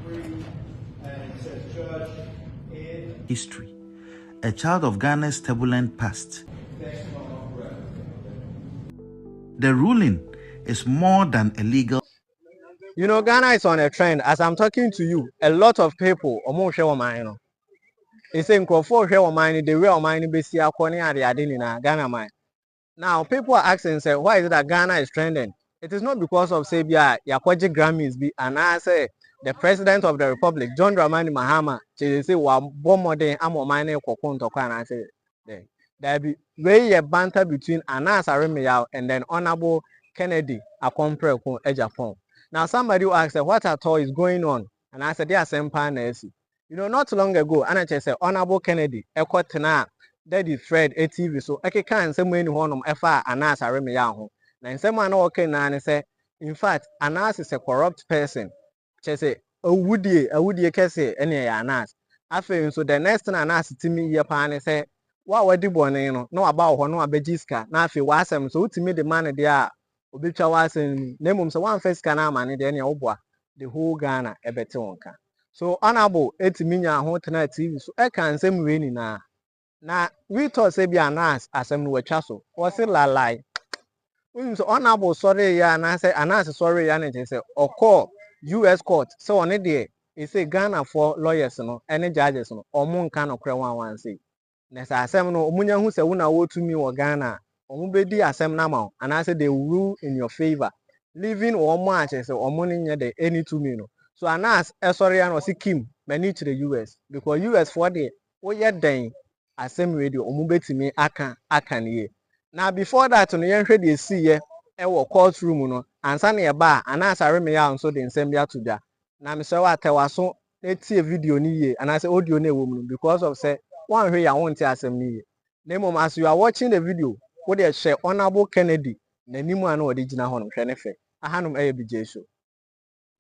And it says, Judge, in history, a child of Ghana's turbulent past. The ruling is more than a legal. You know, Ghana is on a trend. As I'm talking to you, a lot of people, they say the way mine basi according to Ghana mine. Now people are asking, say, why is it that Ghana is trending? It is not because of say Yakwaji Grammys be and I say the president of the republic, John Dramani Mahama, they say wa bomb more than amo mine kokunto and I say there be way a banter between Anas Aremeyaw and then Honorable Kennedy Akompre Japan. Now somebody will ask, what at all is going on? And I said, they are same partners. You know, not long ago, and I said, Honorable Kennedy, Ekotena, Daddy Fred, ATV, so I can't say many one of FR Anas Aremeyaw. Now, someone okay now and say, in fact, Anas is a corrupt person. She say, woody, can say, any Anas. I feel so the next thing Anas to me, your pan say, what were the born, no about one, no abejiska, now if you was him, so to me the man there. Obicha was in name so one first can man then obwa the whole Ghana ebete wonka. So honorable etiminya ho tena TV so e kan sem we ni na we thought say be anas asem no watwa so was lalai. So honorable sorry ya na say anas sorry ya na say okọ US court so on there e say Ghana for lawyers no any judges no omo nka no kre wan say na say asem no omunya hu say wo na wo tumi wo Ghana omubedi asem na ma and I say they rule in your favor leaving one match say omuni nye de any to me no so anas sorry and was Kim many to the US because US for the wo ye den asem radio omubetimi aka ne now before that no yen hwe de see ye e wo courtroom no ansa na ye ba anas Aremeyaw nso de nsem bia to bia na me say wa tewaso na tie video ni ye and I say audio na e wo mu because of say one hwe ya won tie asem ni ye na as you are watching the video what they share Honorable Kennedy na nimu ano odi gina ho no hwe ne fe ahanum eye BJ show.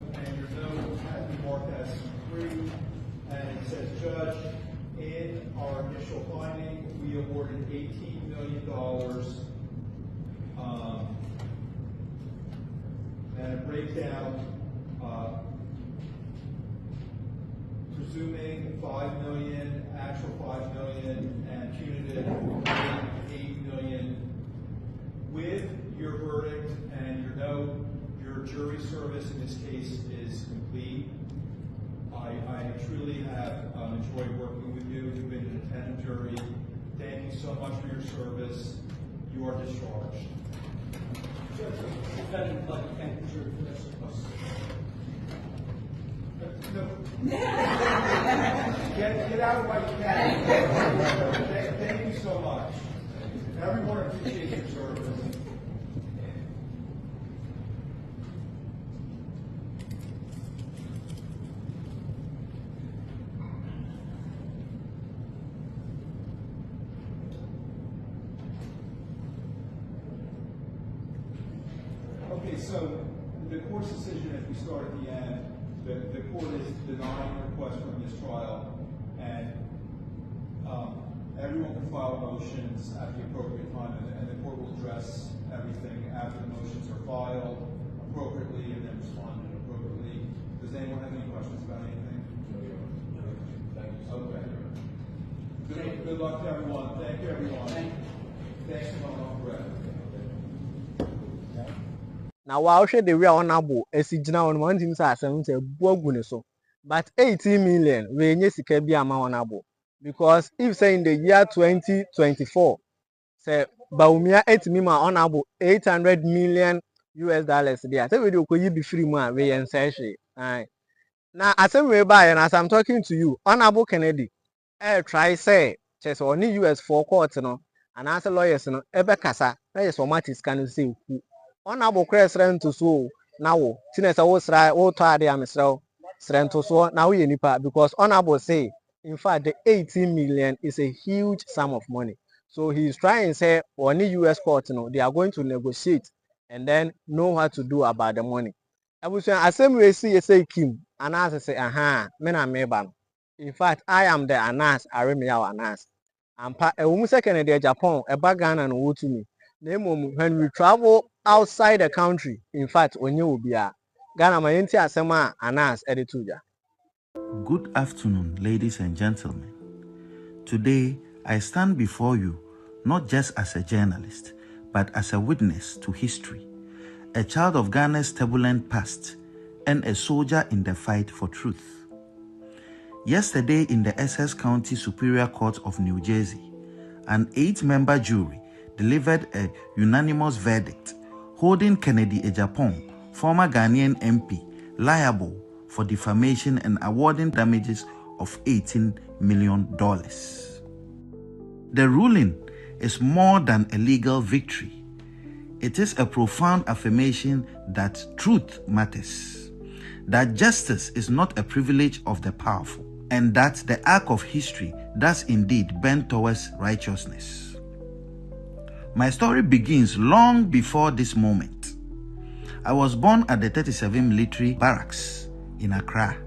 And your note has been marked as free, and it says, Judge, in our initial finding, we awarded $18 million, and a breakdown, presuming $5 million, actual $5 million, and punitive $8 million. With your verdict and your note, your jury service in this case is complete. I truly have enjoyed working with you. You've been an attentive jury. Thank you so much for your service. You are discharged. Get out of my cat. Thank you so much. Everyone appreciates your service. Okay, so the court's decision, as we start at the end, the court is denying the request for mistrial, and everyone can file motions at the appropriate time, and the court will address everything after the motions are filed appropriately and then responded appropriately. Does anyone have any questions about anything? Okay. Good luck to everyone. Thank you, everyone. Thanks for coming off breath. Now while she the way honorable esi gina on one team say asem say buagu ne so but 18 million we nye sika bi ama honorable because if say in the year 2024 say Bawumia 8 million honorable 800 million US dollars there say we dey okoyi be free mu a we yen say hwe na asem we buy and as I'm talking to you honorable Kennedy try say chese oni US for court no and as lawyers no ebe kasa na yes o matis kan say ku honorable Chris Rento so now tinesa wo sra wo to ade amsra Rento so now we nipa because honorable say in fact the 18 million is a huge sum of money. So he's trying to say on the US court they are going to negotiate and then know what to do about the money. I was saying asem we see say Kim Anas say me na meba. In fact I am the Anas Aremeyaw Anas. Ampa e wo mu second the Japan e ba Ghana no wo to me. When we travel outside the country, in fact, when you will be a Ghana, my entire Asema Anas edituja. Good afternoon, ladies and gentlemen. Today, I stand before you not just as a journalist, but as a witness to history, a child of Ghana's turbulent past, and a soldier in the fight for truth. Yesterday, in the Essex County Superior Court of New Jersey, an 8-member jury delivered a unanimous verdict holding Kennedy Agyapong, former Ghanaian MP, liable for defamation and awarding damages of $18 million. The ruling is more than a legal victory. It is a profound affirmation that truth matters, that justice is not a privilege of the powerful, and that the arc of history does indeed bend towards righteousness. My story begins long before this moment. I was born at the 37 Military Barracks in Accra,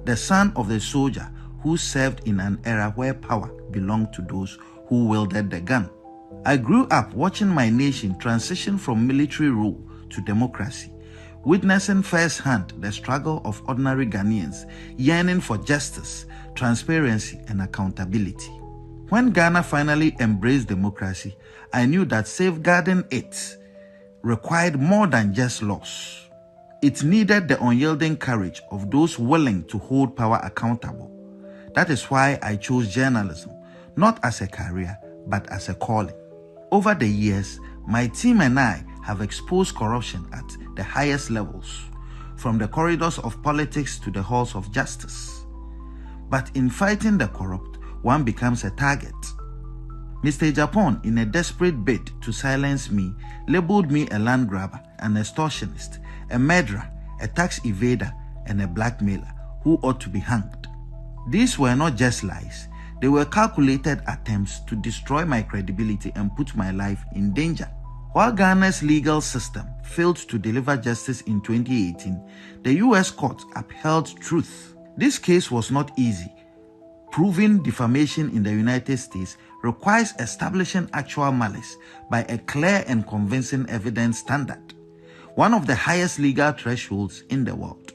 the son of the soldier who served in an era where power belonged to those who wielded the gun. I grew up watching my nation transition from military rule to democracy, witnessing firsthand the struggle of ordinary Ghanaians yearning for justice, transparency, and accountability. When Ghana finally embraced democracy, I knew that safeguarding it required more than just laws. It needed the unyielding courage of those willing to hold power accountable. That is why I chose journalism, not as a career, but as a calling. Over the years, my team and I have exposed corruption at the highest levels, from the corridors of politics to the halls of justice. But in fighting the corrupt, one becomes a target. Mr. Agyapong, in a desperate bid to silence me, labeled me a land grabber, an extortionist, a murderer, a tax evader, and a blackmailer who ought to be hanged. These were not just lies. They were calculated attempts to destroy my credibility and put my life in danger. While Ghana's legal system failed to deliver justice in 2018, the U.S. court upheld truth. This case was not easy. Proving defamation in the United States requires establishing actual malice by a clear and convincing evidence standard, one of the highest legal thresholds in the world.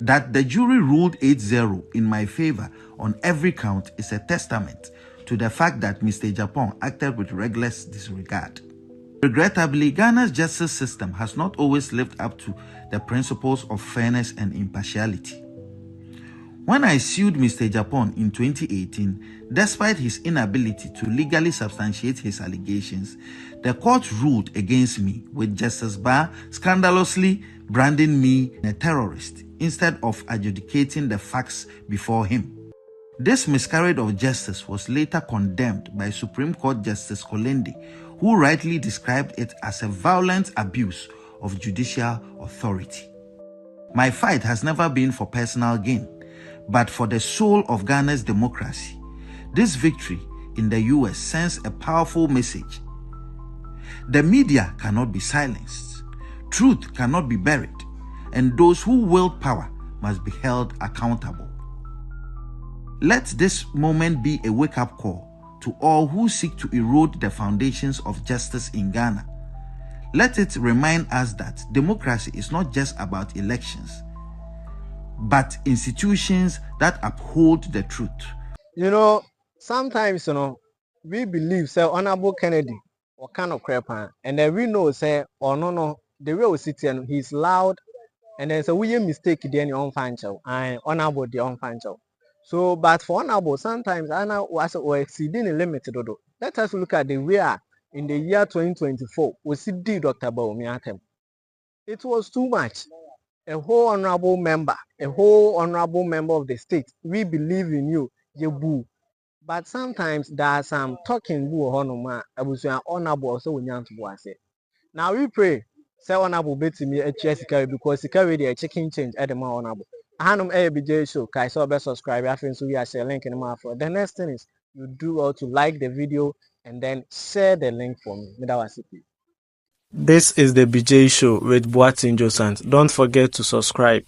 That the jury ruled 8-0 in my favor on every count is a testament to the fact that Mr. Agyapong acted with reckless disregard. Regrettably, Ghana's justice system has not always lived up to the principles of fairness and impartiality. When I sued Mr. Agyapong in 2018, despite his inability to legally substantiate his allegations, the court ruled against me, with Justice Barr scandalously branding me a terrorist instead of adjudicating the facts before him. This miscarriage of justice was later condemned by Supreme Court Justice Kolende, who rightly described it as a violent abuse of judicial authority. My fight has never been for personal gain, but for the soul of Ghana's democracy. This victory in the US sends a powerful message. The media cannot be silenced, truth cannot be buried, and those who wield power must be held accountable. Let this moment be a wake-up call to all who seek to erode the foundations of justice in Ghana. Let it remind us that democracy is not just about elections, but institutions that uphold the truth. Sometimes, we believe, say, Honorable Kennedy, or kind of crap, and then we know, say, no, the way we sit here, he's loud, and then so we mistake then your own financial, and Honorable the own financial. So, but for Honorable, sometimes I know was exceeding the limit. Let us look at the way in the year 2024, we see Dr. Bawumia. It was too much. A whole honorable member of the state, we believe in you, boo. But sometimes there are some talking boo honoma, honorable, so we want to say. Now we pray, say honorable bet me a Jessica because he carried a chicken change at the more honorable. Hanum ABJ show, Kaiso best subscribe, I think so we are share link in the mouth. The next thing is you do all to like the video and then share the link for me. This is the BJ Show with Boatin Josant. Don't forget to subscribe.